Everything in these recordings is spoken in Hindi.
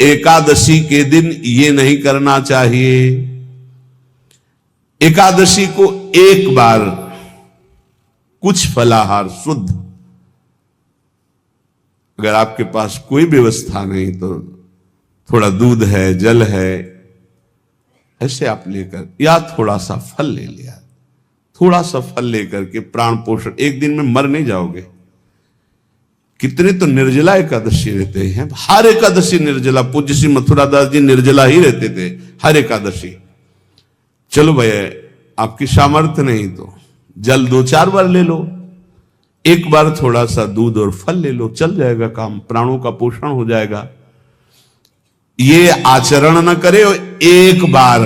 एकादशी के दिन ये नहीं करना चाहिए। एकादशी को एक बार कुछ फलाहार शुद्ध, अगर आपके पास कोई व्यवस्था नहीं तो थोड़ा दूध है, जल है, ऐसे आप लेकर, या थोड़ा सा फल ले लिया, थोड़ा सा फल लेकर के प्राण पोषण, एक दिन में मर नहीं जाओगे। कितने तो निर्जला एकादशी रहते हैं, हर एकादशी निर्जला। पूज्य श्री मथुरा दास जी निर्जला ही रहते थे हर एकादशी। चलो भैया आपकी सामर्थ्य नहीं तो जल 2-4 बार ले लो, एक बार थोड़ा सा दूध और फल ले लो, चल जाएगा काम, प्राणों का पोषण हो जाएगा। ये आचरण न करे, एक बार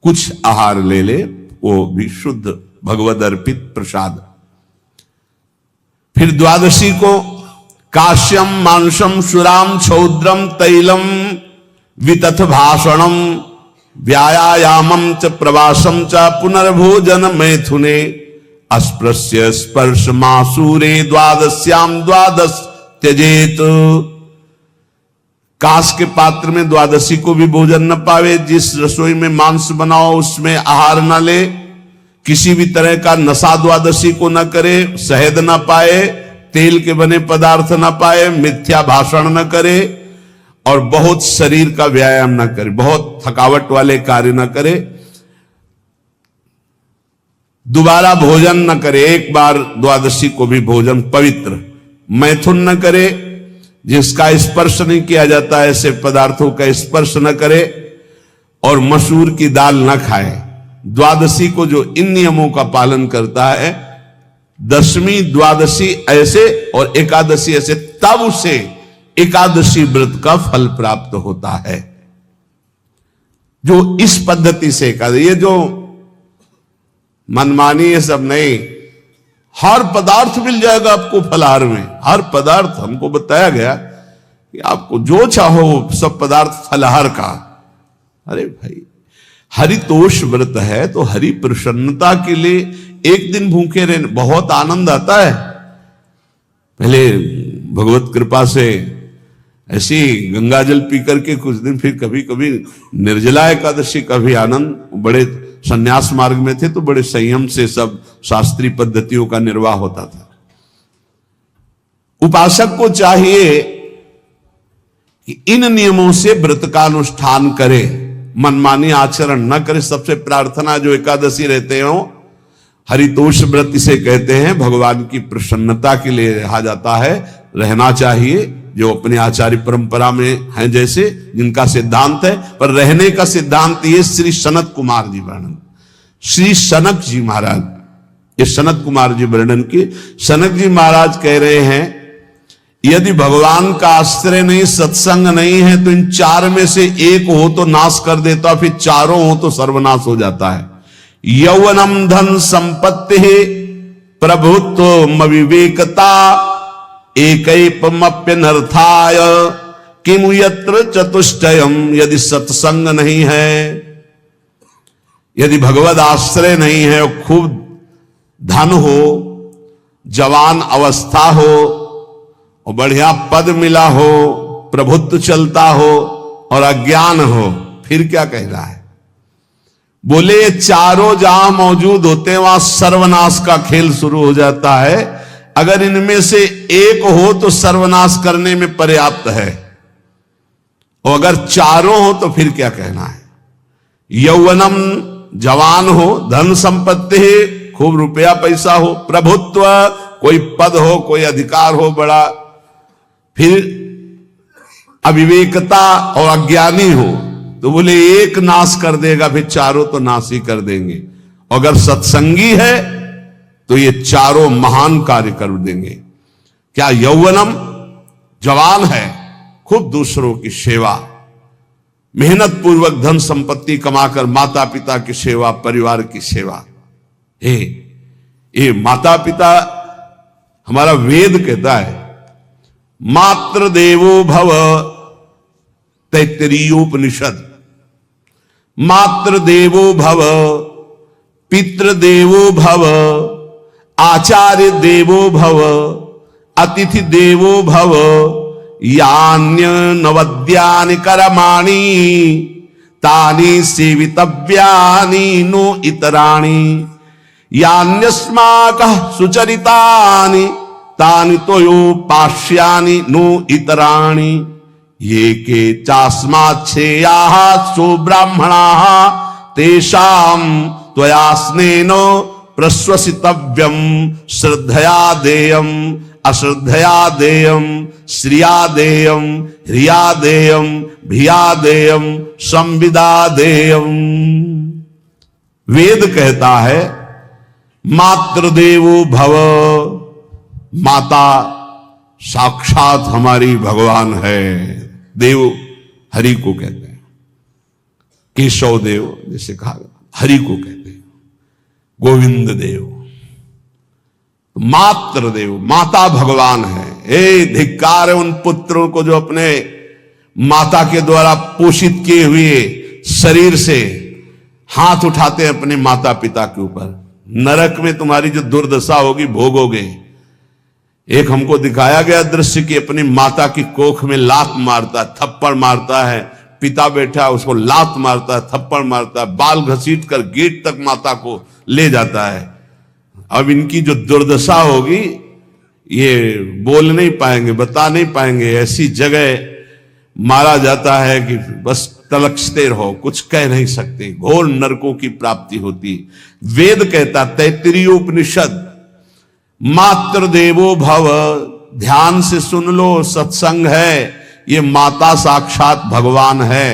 कुछ आहार ले ले, वो भी शुद्ध भगवद अर्पित प्रसाद। फिर द्वादशी को काश्यम मांसम सुराम छौद्रम तैलम वितथ भाषणम व्यायामम च प्रवासम च पुनर्भोजन मैथुने अस्पृश्य स्पर्श मासूरे द्वादश्याम द्वादश त्यजेत। कांस के पात्र में द्वादशी को भी भोजन न पावे, जिस रसोई में मांस बनाओ उसमें आहार न ले, किसी भी तरह का नशा द्वादशी को न करे, शहद न पाए, तेल के बने पदार्थ न पाए, मिथ्या भाषण न करे और बहुत शरीर का व्यायाम न करे, बहुत थकावट वाले कार्य न करे, दोबारा भोजन न करे, एक बार द्वादशी को भी भोजन पवित्र, मैथुन न करे, जिसका स्पर्श नहीं किया जाता ऐसे पदार्थों का स्पर्श न करे, और मसूर की दाल न खाए। द्वादशी को जो इन नियमों का पालन करता है, दशमी द्वादशी ऐसे और एकादशी ऐसे, तब उसे एकादशी व्रत का फल प्राप्त होता है। जो इस पद्धति से एकादशी, ये जो मनमानी ये सब नहीं, हर पदार्थ मिल जाएगा आपको फलाहार में, हर पदार्थ। हमको बताया गया कि आपको जो चाहो सब पदार्थ फलाहार का। अरे भाई हरितोष व्रत है तो हरि प्रसन्नता के लिए एक दिन भूखे रहने बहुत आनंद आता है। पहले भगवत कृपा से ऐसी गंगा जल पी करके कुछ दिन, फिर कभी कभी निर्जला एकादशी का भी आनंद। बड़े संन्यास मार्ग में थे तो बड़े संयम से सब शास्त्रीय पद्धतियों का निर्वाह होता था। उपासक को चाहिए कि इन नियमों से व्रत का अनुष्ठान करे, मनमानी आचरण न करे। सबसे प्रार्थना जो एकादशी रहते हो, हरितोष व्रत इसे कहते हैं, भगवान की प्रसन्नता के लिए रहा जाता है, रहना चाहिए। जो अपने आचार्य परंपरा में हैं जैसे, जिनका सिद्धांत है, पर रहने का सिद्धांत ये श्री सनत कुमार जी वर्णन, श्री सनक जी महाराज, ये सनत कुमार जी वर्णन के सनक जी महाराज कह रहे हैं, यदि भगवान का आश्रय नहीं, सत्संग नहीं है, तो इन 4 में से एक हो तो नाश कर देता, फिर चारों हो तो सर्वनाश हो जाता है। यौवनम धन संपत्ति प्रभुत्व विवेकता एकैपमप्यनर्थाय किमु यत्र चतुष्टयम। यदि सत्संग नहीं है, यदि भगवद आश्रय नहीं है, खूब धन हो, जवान अवस्था हो और बढ़िया पद मिला हो, प्रभुत्व चलता हो और अज्ञान हो, फिर क्या कह रहा है? बोले ये चारों जहां मौजूद होते हैं वहां सर्वनाश का खेल शुरू हो जाता है। अगर इनमें से एक हो तो सर्वनाश करने में पर्याप्त है, और अगर चारों हो तो फिर क्या कहना है? यौवनम जवान हो, धन संपत्ति खूब रुपया पैसा हो, प्रभुत्व कोई पद हो, कोई अधिकार हो बड़ा, फिर अविवेकता और अज्ञानी हो, तो बोले एक नाश कर देगा, फिर चारों तो नाश ही कर देंगे। अगर सत्संगी है तो ये चारों महान कार्य कर देंगे। क्या यौवनम जवान है, खूब दूसरों की सेवा, मेहनत पूर्वक धन संपत्ति कमाकर माता पिता की सेवा, परिवार की सेवा। ये माता पिता, हमारा वेद कहता है मातृ देवो भव, तैत्तरीयोपनिषद, मातृ देवो भव, पितृ देवो भव, आचार्य देवो भव, अतिथि देवो भव, यान्य नवद्यानि कर्माणि तानि सेवितव्यानि नो इतराणि यान्यस्माकः सुचरितानि तानि तोयोपास्यानि नो इतराणि ये के चास्माच्छेयाः सो ब्राह्मणाः तेषां त्वया स्नेन प्रश्वसितव्यं श्रद्धया देयम् अश्रद्धया देयम् श्रिया देयम् ह्रिया देयम् भिया देयम् संविदा देयम्। वेद कहता है मातृदेवो भव, माता साक्षात हमारी भगवान है। देव हरि को कहते हैं, केशव देव जैसे कहा हरि को कहते हैं, गोविंद देव मातृ देव, माता भगवान है। हे धिक्कार है उन पुत्रों को जो अपने माता के द्वारा पोषित किए हुए शरीर से हाथ उठाते हैं अपने माता पिता के ऊपर। नरक में तुम्हारी जो दुर्दशा होगी भोगोगे। एक हमको दिखाया गया दृश्य कि अपनी माता की कोख में लात मारता है, थप्पड़ मारता है, पिता बैठा है उसको लात मारता है, थप्पड़ मारता है, बाल घसीट कर गेट तक माता को ले जाता है। अब इनकी जो दुर्दशा होगी ये बोल नहीं पाएंगे, बता नहीं पाएंगे। ऐसी जगह मारा जाता है कि बस तलकते रहो, कुछ कह नहीं सकते, घोर नरकों की प्राप्ति होती। वेद कहता, तैत्तिरीय उपनिषद, मातृ देवो भव, ध्यान से सुन लो, सत्संग है, ये माता साक्षात भगवान है।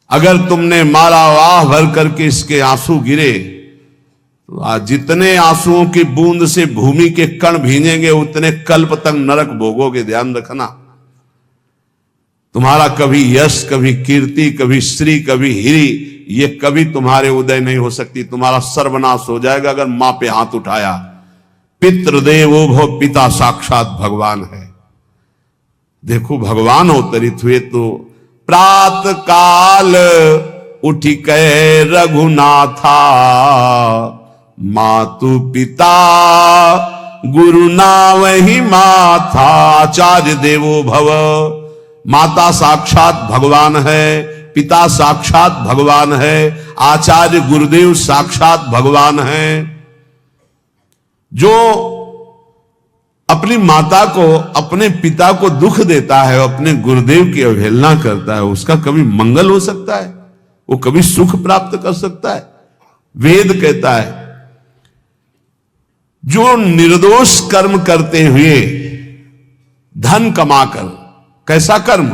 अगर तुमने मारा वाह भर करके इसके आंसू गिरे तो आज जितने आंसुओं की बूंद से भूमि के कण भींजेंगे उतने कल्प तक नरक भोगोगे। ध्यान रखना, तुम्हारा कभी यश, कभी कीर्ति, कभी श्री, कभी हिरी, ये कभी तुम्हारे उदय नहीं हो सकती। तुम्हारा सर्वनाश हो जाएगा अगर मां पे हाथ उठाया। पितृदेवो भव, पिता साक्षात भगवान है। देखो भगवान अवतरित हुए तो प्रात काल उठी कै रघुनाथा, मातु पिता गुरु नावहि माथा। आचार्य देवो भव, माता साक्षात भगवान है, पिता साक्षात भगवान है, आचार्य गुरुदेव साक्षात भगवान है। जो अपनी माता को, अपने पिता को दुख देता है, अपने गुरुदेव की अवहेलना करता है, उसका कभी मंगल हो सकता है? वो कभी सुख प्राप्त कर सकता है? वेद कहता है जो निर्दोष कर्म करते हुए धन कमाकर, कैसा कर्म?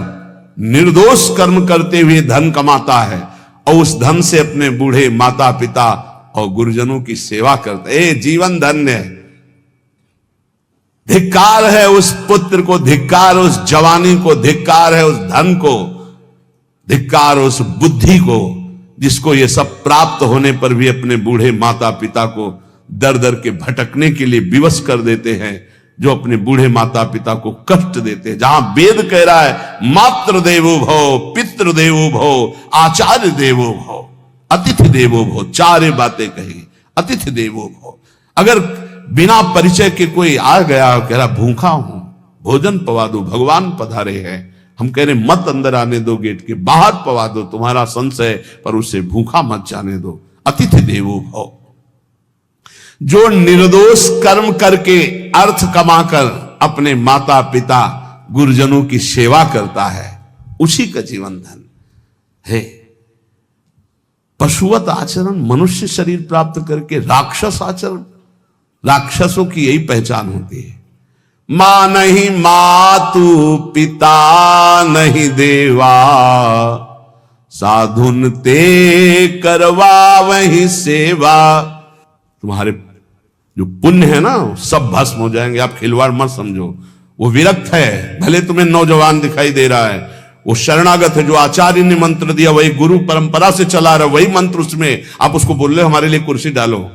निर्दोष कर्म करते हुए धन कमाता है और उस धन से अपने बूढ़े माता पिता और गुरुजनों की सेवा करता है, जीवन धन्य है। धिक्कार है उस पुत्र को, धिक्कार उस जवानी को, धिक्कार है उस धन को, धिक्कार उस बुद्धि को जिसको ये सब प्राप्त होने पर भी अपने बूढ़े माता पिता को दर दर के भटकने के लिए विवश कर देते हैं, जो अपने बूढ़े माता पिता को कष्ट देते हैं। जहां वेद कह रहा है मातृ देवो भव, पितृ देवो भव, आचार्य देवो भव, अतिथि देवो भव, चार बातें कही। अतिथि देवो भव, अगर बिना परिचय के कोई आ गया कह रहा भूखा हूं, भोजन पवा दो, भगवान पधारे हैं, हम कह रहे मत अंदर आने दो, गेट के बाहर पवा दो, तुम्हारा संशय पर उसे भूखा मत जाने दो। अतिथि देवो भव, जो निर्दोष कर्म करके अर्थ कमाकर अपने माता पिता गुरुजनों की सेवा करता है, उसी का जीवन धन है। पशुवत आचरण, मनुष्य शरीर प्राप्त करके राक्षस आचरण, राक्षसों की यही पहचान होती है। मां नहीं मातु, पिता नहीं देवा, साधुन ते करवा वही सेवा। तुम्हारे जो पुण्य है ना सब भस्म हो जाएंगे। आप खिलवाड़ मत समझो, वो विरक्त है, भले तुम्हें नौजवान दिखाई दे रहा है, वो शरणागत है। जो आचार्य ने मंत्र दिया वही गुरु परंपरा से चला रहा, वही मंत्र उसमें आप उसको बोल रहे हो हमारे लिए कुर्सी डालो।